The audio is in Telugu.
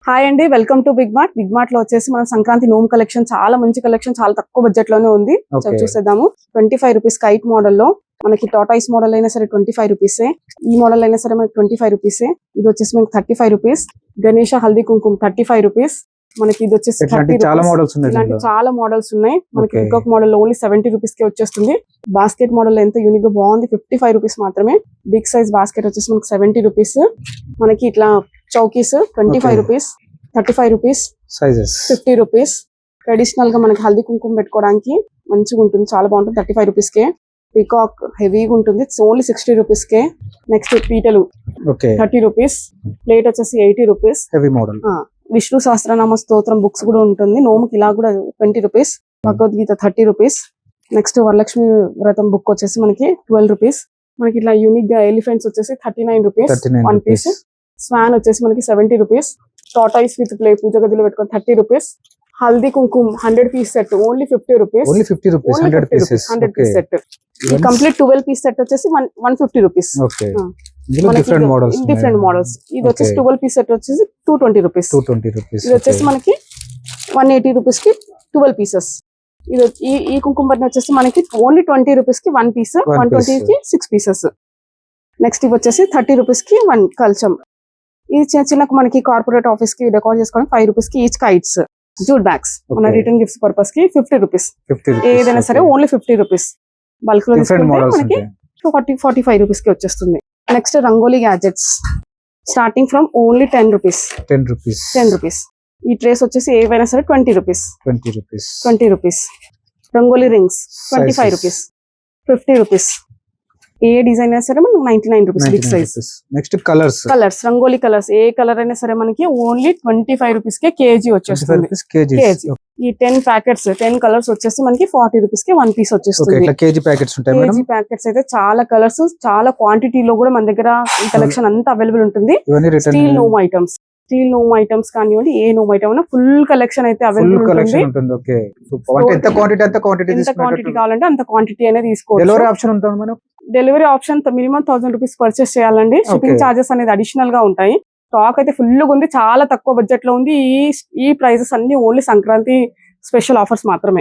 హాయ్ అండి, welcome to Big Mart. Big Mart లో వచ్చేసి మన సంక్రాంతి నోమ్ కలెక్షన్ చాలా మంచి కలెక్షన్, చాలా తక్కువ బడ్జెట్ లోనే ఉంది. చూసేద్దాము. 25 రూపీస్ కైట్ మోడల్ లో మనకి టాటాయిస్ మోడల్ అయినా సరే 25 రూపీసే, ఈ మోడల్ అయినా సరే మనకి 25 రూపీసే. ఇది వచ్చేసి మనకి 35 రూపీస్. గణేష హల్దీ కుంకుమ 35 రూపీస్. మనకి ఇది వచ్చేసి 30 రూపీస్. ఇలాంటి చాలా మోడల్స్ ఉన్నాయి. మనకి ఇంకొక మోడల్ ఓన్లీ 70 రూపీస్ కి వచ్చేస్తుంది. బాస్కెట్ మోడల్ ఎంత యూనిక్ గా బాగుంది, 55 రూపీస్ మాత్రమే. బిగ్ సైజ్ బాస్కెట్ వచ్చేసి మనకి 70 రూపీస్. మనకి ఇట్లా చౌకీస్ 25 రూపీస్, 35 రూపీస్, 50 రూపీస్. ట్రెడిషనల్ గా మనకి హల్దీ కుంకుమ పెట్టుకోవడానికి మంచిగా ఉంటుంది, చాలా బాగుంటుంది. 35 రూపీస్ కే. పీకాక్ హెవీగా ఉంటుంది, ఓన్లీ 60 రూపీస్ కే. నెక్స్ట్ పీటలు 30 రూపీస్. ప్లేట్ వచ్చేసి 80 rupees. Heavy model. Vishnu Sahasranama స్తోత్రం బుక్స్ కూడా ఉంటుంది. నోముకి ఇలా కూడా 20 rupees. Bhagavad Gita 30 rupees. Next Varalakshmi వ్రతం బుక్ వచ్చేసి మనకి 12 రూపీస్. మనకి ఇట్లా యూనిక్ గా ఎలిఫెంట్స్ వచ్చేసి 39 రూపీస్ 1 పీస్. స్వాన్ వచ్చేసి మనకి 70 రూపీస్. టాటాయిస్ విత్ ప్లే పూజ గదిలో పెట్టుకొని 30 రూపీస్. హల్దీ కుంకుమ 100 piece set only 50 rupees. 100 piece set. ఈ కంప్లీట్ 12 పీస్ సెట్ వచ్చేసి 150 రూపీస్. Different models. ఇది వచ్చేసి 12 పీస్ సెట్ వచ్చేసి 220 రూపీస్. ఇది వచ్చేసి మనకి 180 రూపీస్ కి 12 పీసెస్. ఇది ఈ కుంకుమ బట్ట వచ్చేసి మనకి ఓన్లీ 20 రూపీస్ కి 1 పీస్, 120 కి 6 పీసెస్. నెక్స్ట్ ఇవి వచ్చేసి 30 రూపీస్ కి 1 కల్చం. ఇది చిన్న చిన్న మనకి కార్పొరేట్ ఆఫీస్ కి డెకోర్ చేసుకోవడానికి 5 రూపీస్ కి ఈచ్ కైట్స్. జూట్ బ్యాగ్స్ మన రిటర్న్ గిఫ్ట్స్ పర్పస్ కి 50 రూపీస్. ఏదైనా సరే ఓన్లీ 50 రూపీస్. బల్క్ లో తీసుకుంటే మనకి 45 రూపీస్ కి వచ్చేస్తుంది. Next rangoli gadgets starting from only 10 rupees. ఈ ట్రేస్ వచ్చేసి ఏవైనా సరే 20 rupees. Rangoli rings 25 rupees, 50 rupees. ఏ డిజైన్ అయినా సరే మనకి 99 rupees big size. Next colours rangoli colours ఏ కలర్ అయినా సరే మనకి ఓన్లీ 25 రూపీస్ కే కేజీ వచ్చేస్తుంది. ఈ 10 ప్యాకెట్స్ 10 కలర్స్ వచ్చేసి మనకి 40 రూపీస్ కి 1 పీస్ వచ్చేస్తుంది. కేజీ ప్యాకెట్స్ అయితే చాలా కలర్స్, చాలా క్వాంటిటీలో కూడా మన దగ్గర ఈ కలెక్షన్ అంతా అవైలబుల్ ఉంటుంది. స్టీల్ నోమ్ ఐటమ్స్ కానివ్వండి, ఏ నోమ్ ఐటమ్ అయినా ఫుల్ కలెక్షన్ అయితే అవైలబుల్ ఉంటుంది. ఎంత క్వాంటిటీ కావాలంటే అంత క్వాంటిటీ అనేది తీసుకోవచ్చు. Delivery option minimum 1000 rupees purchase చేయాలండి. షిప్పింగ్ చార్జెస్ అనేది అడిషనల్ గా ఉంటాయి. స్టాక్ అయితే ఫుల్ గా ఉంది, చాలా తక్కువ బడ్జెట్ లో ఉంది. ఈ ప్రైజెస్ అన్ని ఓన్లీ సంక్రాంతి స్పెషల్ ఆఫర్స్ మాత్రమే.